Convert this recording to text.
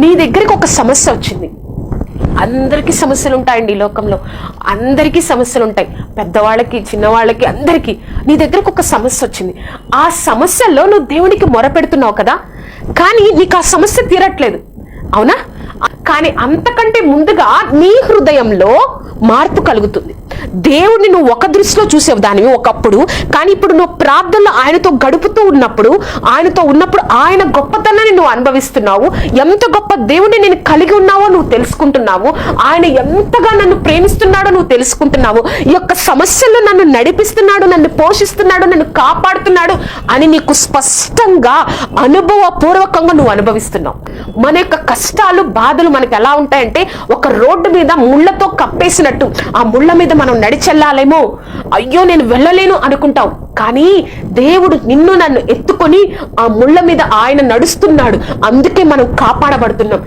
నీ దగ్గరికి ఒక సమస్య వచ్చింది. అందరికీ సమస్యలు ఉంటాయండి ఈ లోకంలో, అందరికీ సమస్యలు ఉంటాయి, పెద్దవాళ్ళకి చిన్నవాళ్ళకి అందరికీ. నీ దగ్గరకు ఒక సమస్య వచ్చింది. ఆ సమస్యలో నువ్వు దేవునికి మొరపెడుతున్నావు కదా, కానీ నీకు ఆ సమస్య తీరట్లేదు, అవునా? కానీ అంతకంటే ముందుగా నీ హృదయంలో మార్పు కలుగుతుంది. దేవుడిని నువ్వు ఒక దృష్టిలో చూసేవు దానివి ఒకప్పుడు, కానీ ఇప్పుడు నువ్వు ప్రార్థనలో ఆయనతో గడుపుతూ ఉన్నప్పుడు, ఆయన గొప్పతనాన్ని నువ్వు అనుభవిస్తున్నావు. ఎంత గొప్ప దేవుడిని నేను కలిగి ఉన్నావో నువ్వు తెలుసుకుంటున్నావు. ఆయన ఎంతగా నన్ను ప్రేమిస్తున్నాడో నువ్వు తెలుసుకుంటున్నావు. ఈ యొక్క సమస్యల్లో నన్ను నడిపిస్తున్నాడు, నన్ను పోషిస్తున్నాడు, నన్ను కాపాడుతున్నాడు అని నీకు స్పష్టంగా అనుభవపూర్వకంగా నువ్వు అనుభవిస్తున్నావు. మన యొక్క కష్టాలు బాధలు మనకి ఎలా ఉంటాయంటే, ఒక రోడ్డు మీద ముళ్ళతో కప్పేసినట్టు. ఆ ముళ్ళ మీద మనం నడిచెళ్ళాలేమో, అయ్యో నేను వెళ్ళలేను అనుకుంటాం, కానీ దేవుడు నిన్ను నన్ను ఎత్తుకొని ఆ ముళ్ళ మీద ఆయన నడుస్తున్నాడు. అందుకే మనం కాపాడబడుతున్నాం.